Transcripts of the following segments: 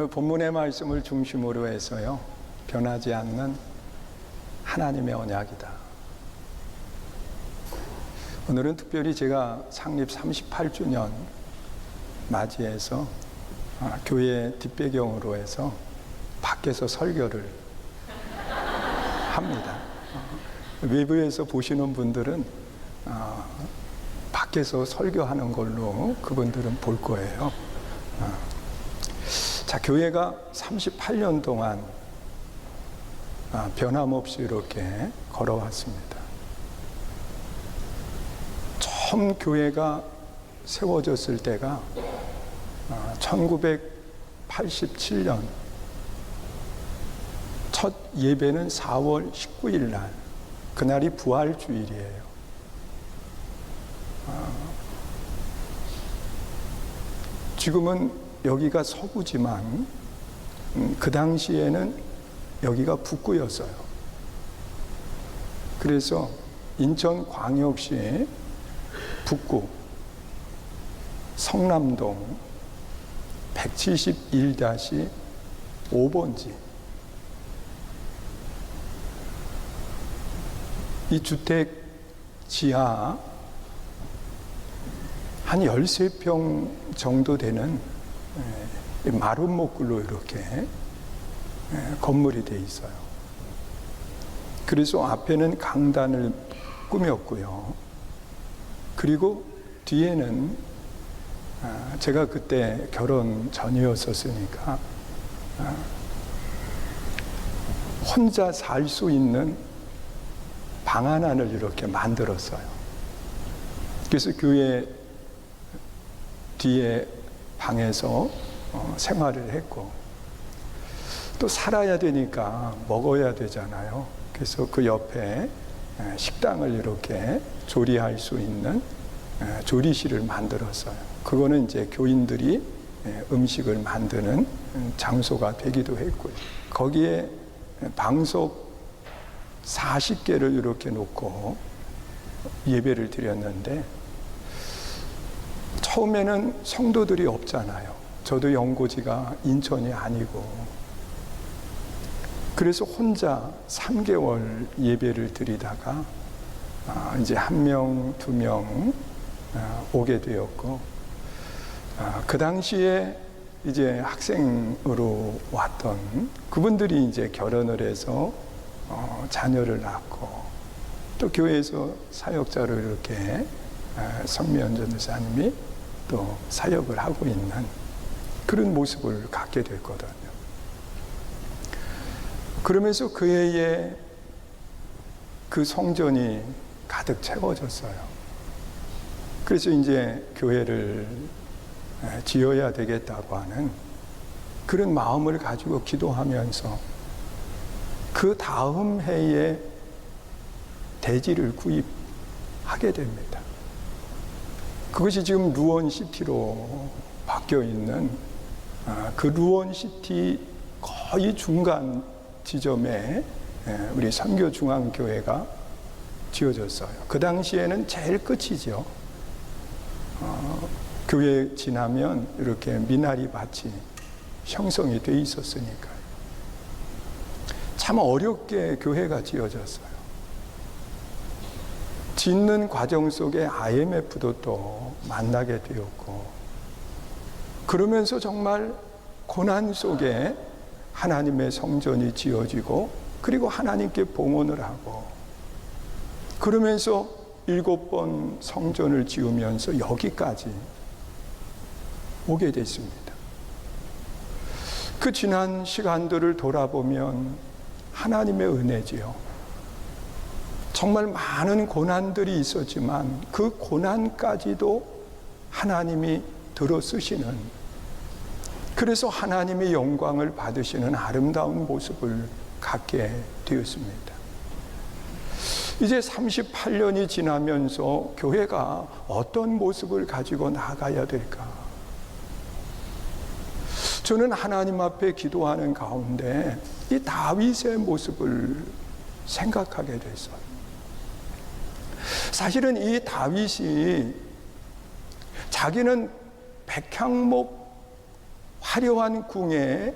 오늘 본문의 말씀을 중심으로 해서요, 변하지 않는 하나님의 언약이다. 오늘은 특별히 제가 창립 38주년 맞이해서 교회 뒷배경으로 해서 밖에서 설교를 합니다. 외부에서 보시는 분들은 밖에서 설교하는 걸로 그분들은 볼 거예요. 자, 교회가 38년 동안 변함없이 이렇게 걸어왔습니다. 처음 교회가 세워졌을 때가 1987년 첫 예배는 4월 19일 날, 그날이 부활주일이에요. 지금은 여기가 서구지만 그 당시에는 여기가 북구였어요. 그래서 인천광역시 북구 성남동 171-5번지, 이 주택 지하 한 13평 정도 되는 마룻목굴로 이렇게 건물이 되어 있어요. 그래서 앞에는 강단을 꾸몄고요. 그리고 뒤에는 제가 그때 결혼 전이었었으니까 혼자 살 수 있는 방 하나를 이렇게 만들었어요. 그래서 교회 뒤에 방에서 생활을 했고, 또 살아야 되니까 먹어야 되잖아요. 그래서 그 옆에 식당을 이렇게 조리할 수 있는 조리실을 만들었어요. 그거는 이제 교인들이 음식을 만드는 장소가 되기도 했고요. 거기에 방석 40개를 이렇게 놓고 예배를 드렸는데, 처음에는 성도들이 없잖아요. 저도 연고지가 인천이 아니고, 그래서 혼자 3개월 예배를 드리다가 이제 1명, 2명 오게 되었고, 그 당시에 이제 학생으로 왔던 그분들이 이제 결혼을 해서 자녀를 낳고, 또 교회에서 사역자로 이렇게 성미연 전도사님이 또 사역을 하고 있는 그런 모습을 갖게 됐거든요. 그러면서 그 해에 그 성전이 가득 채워졌어요. 그래서 이제 교회를 지어야 되겠다고 하는 그런 마음을 가지고 기도하면서 그 다음 해에 대지를 구입하게 됩니다. 그것이 지금 루원시티로 바뀌어 있는 그 루원시티 거의 중간 지점에 우리 선교중앙교회가 지어졌어요. 그 당시에는 제일 끝이죠. 교회 지나면 이렇게 미나리 밭이 형성이 돼 있었으니까요. 참 어렵게 교회가 지어졌어요. 짓는 과정 속에 IMF도 또 만나게 되었고, 그러면서 정말 고난 속에 하나님의 성전이 지어지고, 그리고 하나님께 봉헌을 하고, 그러면서 7번 성전을 지으면서 여기까지 오게 됐습니다. 그 지난 시간들을 돌아보면 하나님의 은혜지요. 정말 많은 고난들이 있었지만 그 고난까지도 하나님이 들어 쓰시는, 그래서 하나님의 영광을 받으시는 아름다운 모습을 갖게 되었습니다. 이제 38년이 지나면서 교회가 어떤 모습을 가지고 나가야 될까? 저는 하나님 앞에 기도하는 가운데 이 다윗의 모습을 생각하게 됐어요. 사실은 이 다윗이 자기는 백향목 화려한 궁에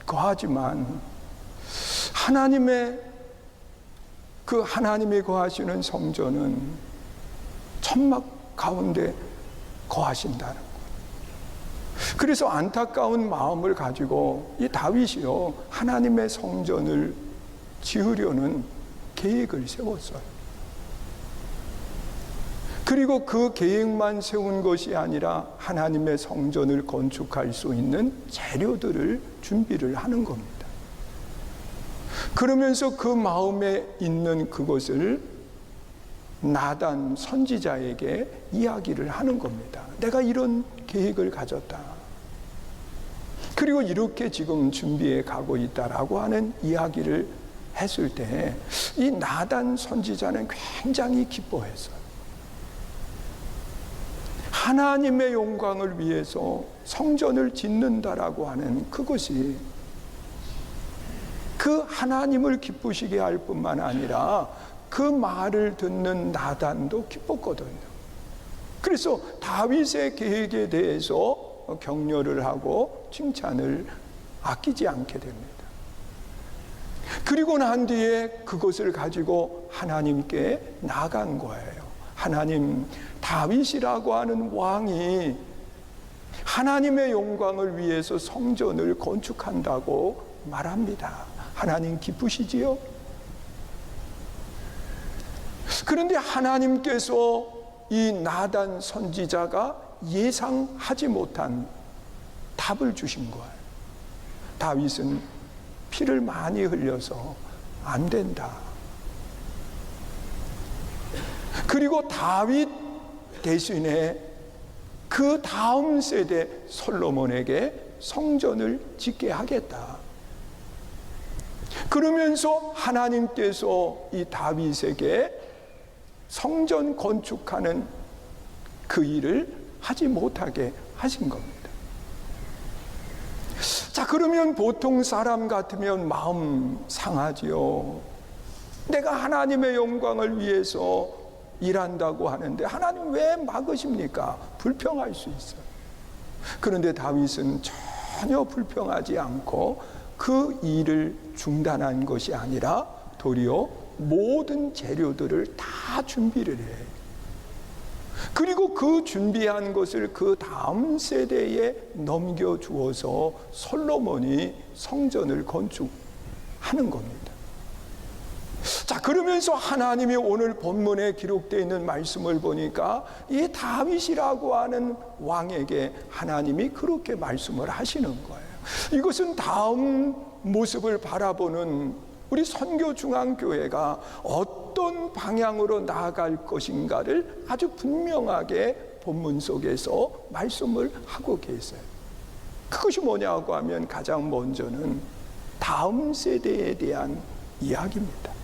거하지만 하나님의 그 하나님이 거하시는 성전은 천막 가운데 거하신다는 것. 그래서 안타까운 마음을 가지고 이 다윗이요, 하나님의 성전을 지으려는 계획을 세웠어요. 그리고 그 계획만 세운 것이 아니라 하나님의 성전을 건축할 수 있는 재료들을 준비를 하는 겁니다. 그러면서 그 마음에 있는 그것을 나단 선지자에게 이야기를 하는 겁니다. 내가 이런 계획을 가졌다. 그리고 이렇게 지금 준비해 가고 있다라고 하는 이야기를 했을 때 이 나단 선지자는 굉장히 기뻐했어요. 하나님의 영광을 위해서 성전을 짓는다라고 하는 그것이 그 하나님을 기쁘시게 할 뿐만 아니라 그 말을 듣는 나단도 기뻤거든요. 그래서 다윗의 계획에 대해서 격려를 하고 칭찬을 아끼지 않게 됩니다. 그리고 난 뒤에 그것을 가지고 하나님께 나간 거예요. 하나님, 다윗이라고 하는 왕이 하나님의 영광을 위해서 성전을 건축한다고 말합니다. 하나님 기쁘시지요? 그런데 하나님께서 이 나단 선지자가 예상하지 못한 답을 주신 거예요. 다윗은 피를 많이 흘려서 안 된다. 그리고 다윗 대신에 그 다음 세대 솔로몬에게 성전을 짓게 하겠다. 그러면서 하나님께서 이 다윗에게 성전 건축하는 그 일을 하지 못하게 하신 겁니다. 자, 그러면 보통 사람 같으면 마음 상하지요. 내가 하나님의 영광을 위해서 일한다고 하는데 하나님 왜 막으십니까? 불평할 수 있어요. 그런데 다윗은 전혀 불평하지 않고 그 일을 중단한 것이 아니라 도리어 모든 재료들을 다 준비를 해요. 그리고 그 준비한 것을 그 다음 세대에 넘겨주어서 솔로몬이 성전을 건축하는 겁니다. 자, 그러면서 하나님이 오늘 본문에 기록되어 있는 말씀을 보니까 이 다윗이라고 하는 왕에게 하나님이 그렇게 말씀을 하시는 거예요. 이것은 다음 모습을 바라보는 우리 선교중앙교회가 어떤 방향으로 나아갈 것인가를 아주 분명하게 본문 속에서 말씀을 하고 계세요. 그것이 뭐냐고 하면 가장 먼저는 다음 세대에 대한 이야기입니다.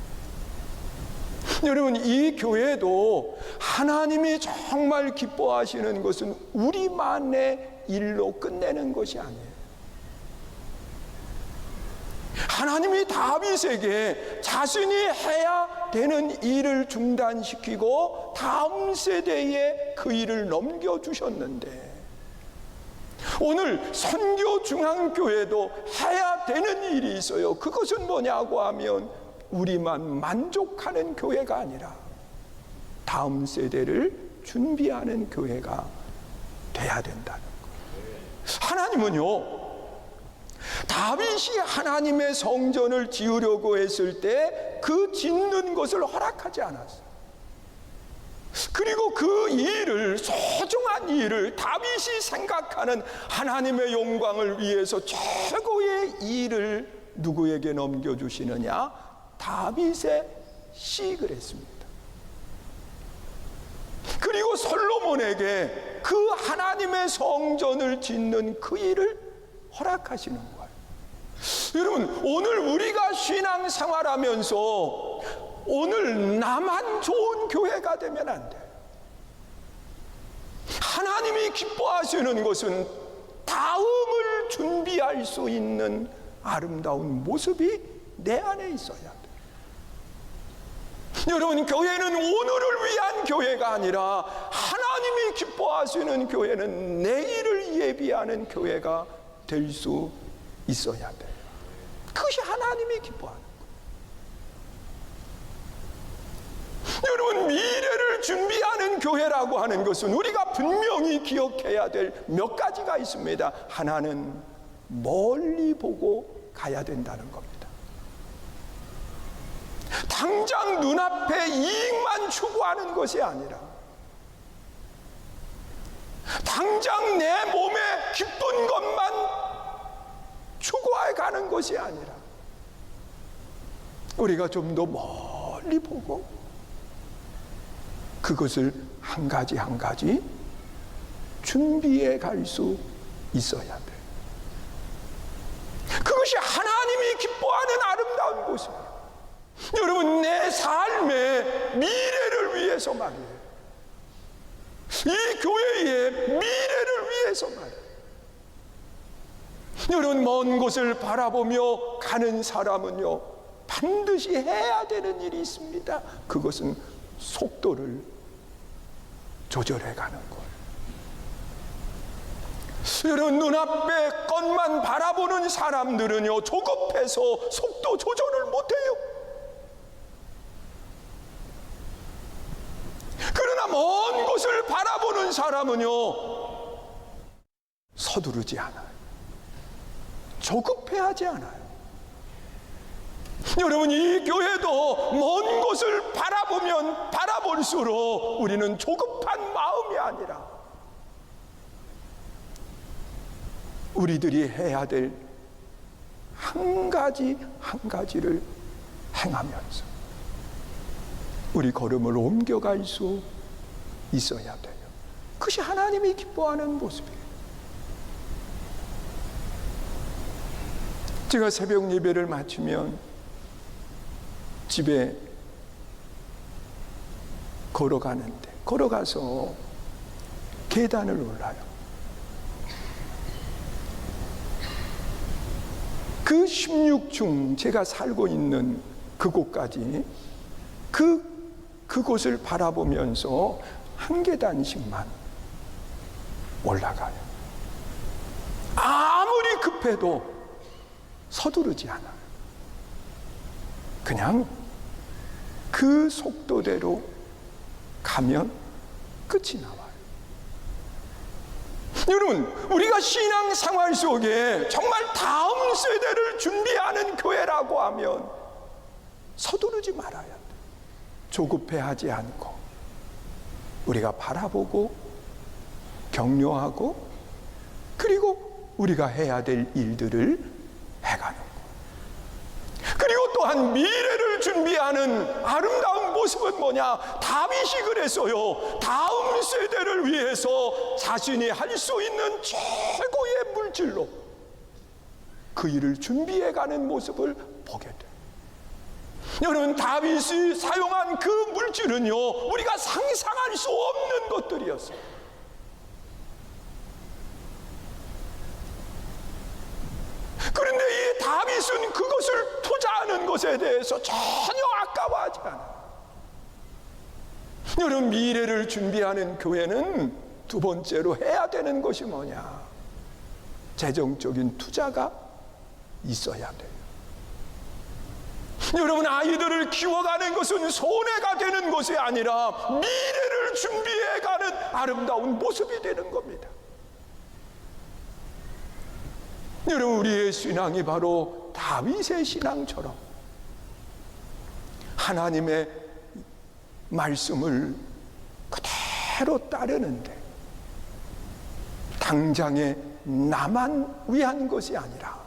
여러분, 이 교회도 하나님이 정말 기뻐하시는 것은 우리만의 일로 끝내는 것이 아니에요. 하나님이 다윗에게 자신이 해야 되는 일을 중단시키고 다음 세대에 그 일을 넘겨주셨는데 오늘 선교중앙교회도 해야 되는 일이 있어요. 그것은 뭐냐고 하면 우리만 만족하는 교회가 아니라 다음 세대를 준비하는 교회가 돼야 된다는 거예요. 하나님은요, 다윗이 하나님의 성전을 지으려고 했을 때 그 짓는 것을 허락하지 않았어요. 그리고 그 일을, 소중한 일을, 다윗이 생각하는 하나님의 영광을 위해서 최고의 일을 누구에게 넘겨주시느냐? 다윗의 시익을 했습니다. 그리고 솔로몬에게 그 하나님의 성전을 짓는 그 일을 허락하시는 거예요. 여러분, 오늘 우리가 신앙 생활하면서 오늘 나만 좋은 교회가 되면 안 돼요. 하나님이 기뻐하시는 것은 다음을 준비할 수 있는 아름다운 모습이 내 안에 있어야 돼요. 여러분, 교회는 오늘을 위한 교회가 아니라 하나님이 기뻐하시는 교회는 내일을 예비하는 교회가 될 수 있어야 돼요. 그것이 하나님이 기뻐하는 거예요. 여러분, 미래를 준비하는 교회라고 하는 것은 우리가 분명히 기억해야 될 몇 가지가 있습니다. 하나는 멀리 보고 가야 된다는 겁니다. 당장 눈앞에 이익만 추구하는 것이 아니라, 당장 내 몸에 기쁜 것만 추구해 가는 것이 아니라, 우리가 좀 더 멀리 보고 그것을 한 가지 한 가지 준비해 갈 수 있어야 돼요. 그것이 하나님이 기뻐하는 아름다운 모습이에요. 여러분, 내 삶의 미래를 위해서 말이에요. 이 교회의 미래를 위해서 말이에요. 여러분, 먼 곳을 바라보며 가는 사람은요, 반드시 해야 되는 일이 있습니다. 그것은 속도를 조절해 가는 거예요. 여러분, 눈앞에 것만 바라보는 사람들은요, 조급해서 속도 조절을 못해요. 그러나 먼 곳을 바라보는 사람은요, 서두르지 않아요. 조급해하지 않아요. 여러분, 이 교회도 먼 곳을 바라보면 바라볼수록 우리는 조급한 마음이 아니라 우리들이 해야 될 한 가지 한 가지를 행하면서 우리 걸음을 옮겨갈 수 있어야 돼요. 그것이 하나님이 기뻐하는 모습이에요. 제가 새벽 예배를 마치면 집에 걸어가서 계단을 올라요. 그 16층 제가 살고 있는 그곳까지 그곳을 바라보면서 한 계단씩만 올라가요. 아무리 급해도 서두르지 않아요. 그냥 그 속도대로 가면 끝이 나와요. 여러분, 우리가 신앙 생활 속에 정말 다음 세대를 준비하는 교회라고 하면 서두르지 말아야 돼요. 조급해하지 않고 우리가 바라보고 격려하고 그리고 우리가 해야 될 일들을 해가는 것. 그리고 또한 미래를 준비하는 아름다운 모습은 뭐냐? 다윗이 그랬어요. 다음 세대를 위해서 자신이 할 수 있는 최고의 물질로 그 일을 준비해가는 모습을 보게 돼요. 여러분, 다윗이 사용한 그 물질은요, 우리가 상상할 수 없는 것들이었어요. 그런데 이 다윗은 그것을 투자하는 것에 대해서 전혀 아까워하지 않아요. 여러분, 미래를 준비하는 교회는 두 번째로 해야 되는 것이 뭐냐? 재정적인 투자가 있어야 돼요. 여러분, 아이들을 키워가는 것은 손해가 되는 것이 아니라 미래를 준비해가는 아름다운 모습이 되는 겁니다. 여러분, 우리의 신앙이 바로 다윗의 신앙처럼 하나님의 말씀을 그대로 따르는데 당장에 나만 위한 것이 아니라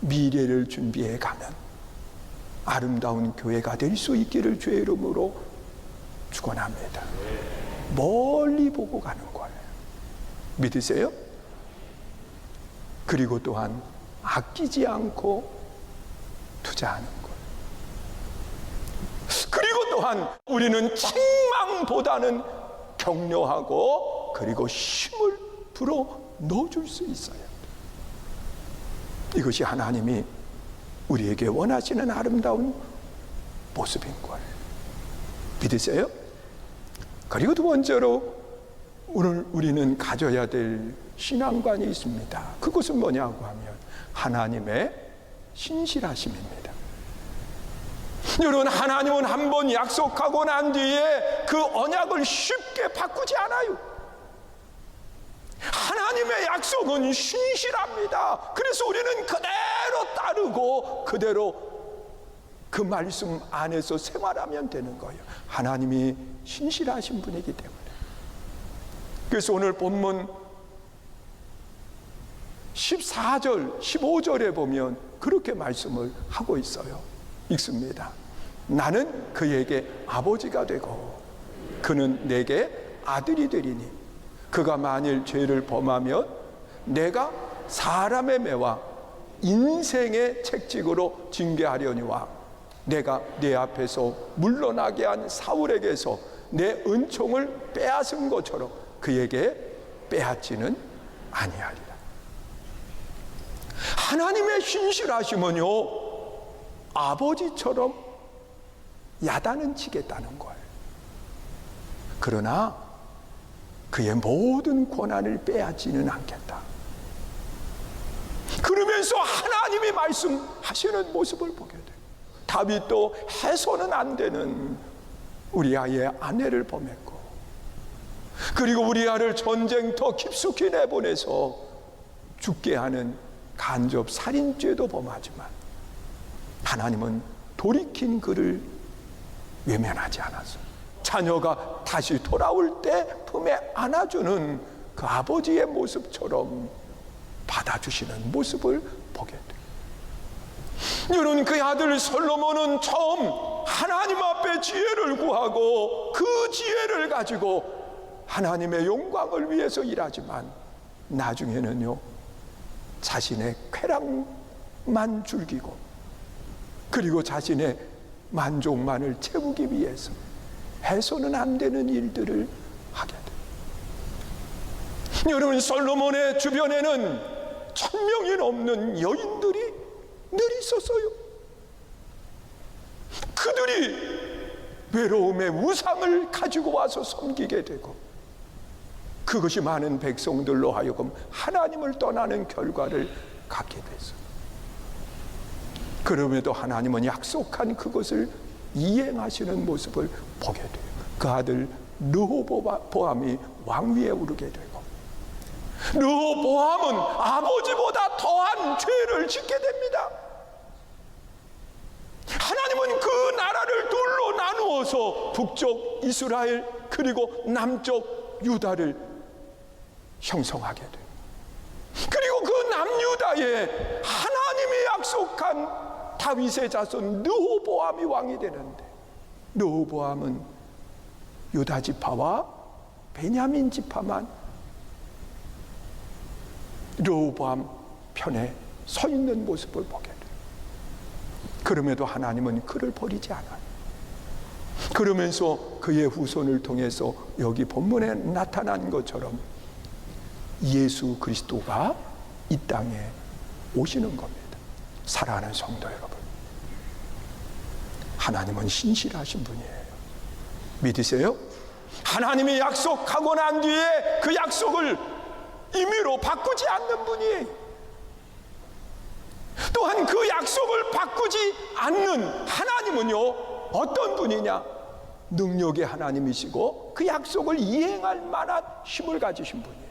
미래를 준비해가는 아름다운 교회가 될 수 있기를 주의 이름으로 축원합니다. 멀리 보고 가는 거예요. 믿으세요? 그리고 또한 아끼지 않고 투자하는 거예요. 그리고 또한 우리는 책망보다는 격려하고 그리고 힘을 불어 넣어줄 수 있어요. 이것이 하나님이 우리에게 원하시는 아름다운 모습인 거예요. 믿으세요? 그리고 두 번째로 오늘 우리는 가져야 될 신앙관이 있습니다. 그것은 뭐냐고 하면 하나님의 신실하심입니다. 여러분, 하나님은 한번 약속하고 난 뒤에 그 언약을 쉽게 바꾸지 않아요. 하나님의 약속은 신실합니다. 그래서 우리는 그대로 따르고 그대로 그 말씀 안에서 생활하면 되는 거예요. 하나님이 신실하신 분이기 때문에. 그래서 오늘 본문 14절, 15절에 보면 그렇게 말씀을 하고 있어요. 읽습니다. 나는 그에게 아버지가 되고 그는 내게 아들이 되리니 그가 만일 죄를 범하면 내가 사람의 매와 인생의 책찍으로 징계하려니와 내가 내 앞에서 물러나게 한 사울에게서 내 은총을 빼앗은 것처럼 그에게 빼앗지는 아니하리라. 하나님의 신실하심은요, 아버지처럼 야단은 치겠다는 거예요. 그러나 그의 모든 권한을 빼앗지는 않겠다. 그러면서 하나님이 말씀하시는 모습을 보게 돼요. 다윗도 해서는 안 되는 우리아의 아내를 범했고, 그리고 우리아를 전쟁터 깊숙이 내보내서 죽게 하는 간접 살인죄도 범하지만 하나님은 돌이킨 그를 외면하지 않았어요. 자녀가 다시 돌아올 때 품에 안아주는 그 아버지의 모습처럼 받아주시는 모습을 보게 돼요. 여러분, 그 아들 솔로몬은 처음 하나님 앞에 지혜를 구하고 그 지혜를 가지고 하나님의 영광을 위해서 일하지만 나중에는요, 자신의 쾌락만 즐기고 그리고 자신의 만족만을 채우기 위해서 해서는 안 되는 일들을 하게 돼요. 여러분, 솔로몬의 주변에는 1000명이 넘는 여인들이 늘 있었어요. 그들이 외로움의 우상을 가지고 와서 섬기게 되고 그것이 많은 백성들로 하여금 하나님을 떠나는 결과를 갖게 됐어요. 그럼에도 하나님은 약속한 그것을 이행하시는 모습을 보게 돼요. 그 아들 르호보암이 왕위에 오르게 되고 르호보암은 아버지보다 더한 죄를 짓게 됩니다. 하나님은 그 나라를 둘로 나누어서 북쪽 이스라엘 그리고 남쪽 유다를 형성하게 돼요. 그리고 그 남유다에 하나님이 약속한 다윗의 자손 르호보암이 왕이 되는데, 르호보암은 유다 지파와 베냐민 지파만 르호보암 편에 서 있는 모습을 보게 돼요. 그럼에도 하나님은 그를 버리지 않아요. 그러면서 그의 후손을 통해서 여기 본문에 나타난 것처럼 예수 그리스도가 이 땅에 오시는 겁니다. 사랑하는 성도 여러분, 하나님은 신실하신 분이에요. 믿으세요? 하나님이 약속하고 난 뒤에 그 약속을 임의로 바꾸지 않는 분이에요. 또한 그 약속을 바꾸지 않는 하나님은요, 어떤 분이냐? 능력의 하나님이시고 그 약속을 이행할 만한 힘을 가지신 분이에요.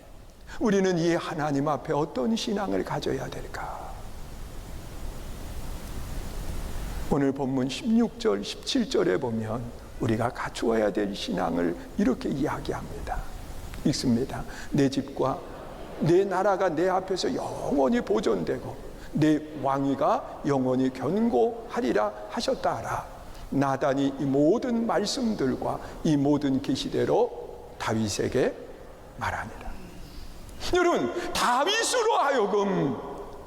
우리는 이 하나님 앞에 어떤 신앙을 가져야 될까? 오늘 본문 16절, 17절에 보면 우리가 갖추어야 될 신앙을 이렇게 이야기합니다. 읽습니다. 내 집과 내 나라가 내 앞에서 영원히 보존되고 내 왕위가 영원히 견고하리라 하셨다 하라. 나단이 이 모든 말씀들과 이 모든 계시대로 다윗에게 말하니라. 여러분, 다윗으로 하여금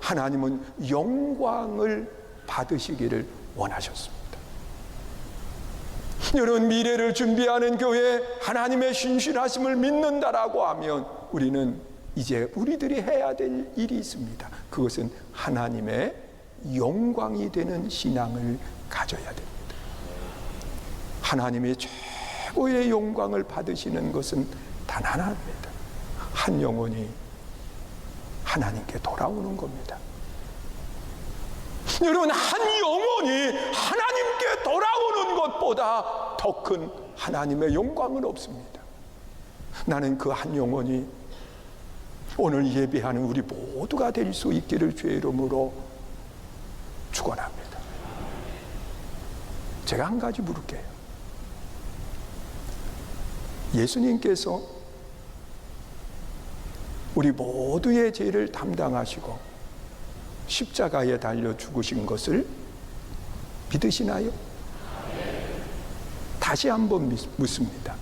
하나님은 영광을 받으시기를 원하셨습니다. 여러분, 미래를 준비하는 교회, 하나님의 신실하심을 믿는다라고 하면 우리는 이제 우리들이 해야 될 일이 있습니다. 그것은 하나님의 영광이 되는 신앙을 가져야 됩니다. 하나님의 최고의 영광을 받으시는 것은 단 하나입니다. 한 영혼이 하나님께 돌아오는 겁니다. 여러분, 한 영혼이 하나님께 돌아오는 것보다 더 큰 하나님의 영광은 없습니다. 나는 그 한 영혼이 오늘 예배하는 우리 모두가 될 수 있기를 주의 이름으로 축원합니다. 제가 한 가지 물을게요. 예수님께서 우리 모두의 죄를 담당하시고 십자가에 달려 죽으신 것을 믿으시나요? 다시 한번 묻습니다.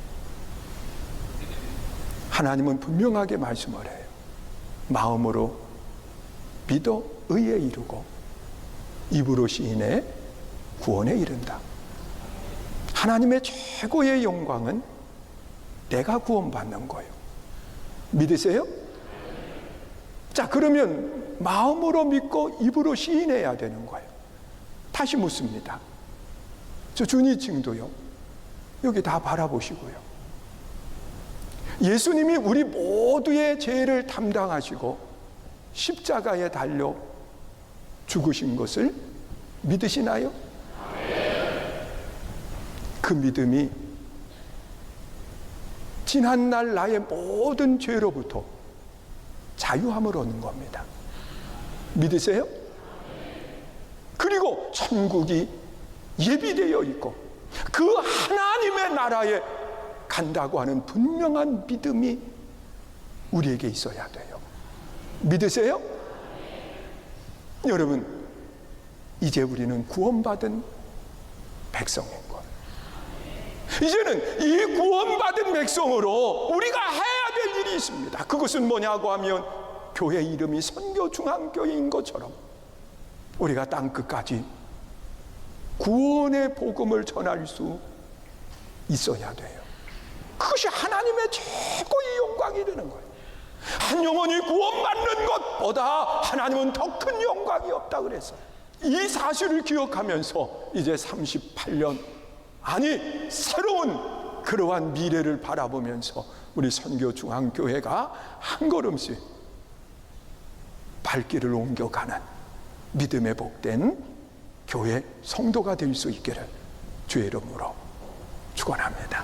하나님은 분명하게 말씀을 해요. 마음으로 믿어 의에 이르고 입으로 시인해 구원에 이른다. 하나님의 최고의 영광은 내가 구원받는 거예요. 믿으세요? 자, 그러면 마음으로 믿고 입으로 시인해야 되는 거예요. 다시 묻습니다. 저 준이층도요. 여기 다 바라보시고요. 예수님이 우리 모두의 죄를 담당하시고 십자가에 달려 죽으신 것을 믿으시나요? 그 믿음이 지난날 나의 모든 죄로부터 자유함을 얻는 겁니다. 믿으세요? 그리고 천국이 예비되어 있고 그 하나님의 나라에 간다고 하는 분명한 믿음이 우리에게 있어야 돼요. 믿으세요? 여러분, 이제 우리는 구원받은 백성인 거예요. 이제는 이 구원받은 백성으로 우리가 해야 될 일이 있습니다. 그것은 뭐냐고 하면 교회 이름이 선교중앙교회인 것처럼 우리가 땅끝까지 구원의 복음을 전할 수 있어야 돼요. 그것이 하나님의 최고의 영광이 되는 거예요. 한 영혼이 구원받는 것보다 하나님은 더 큰 영광이 없다 그랬어요. 이 사실을 기억하면서 이제 38년, 아니 새로운 그러한 미래를 바라보면서 우리 선교중앙교회가 한 걸음씩 발길을 옮겨가는 믿음의 복된 교회 성도가 될 수 있기를 주의 이름으로 축원합니다.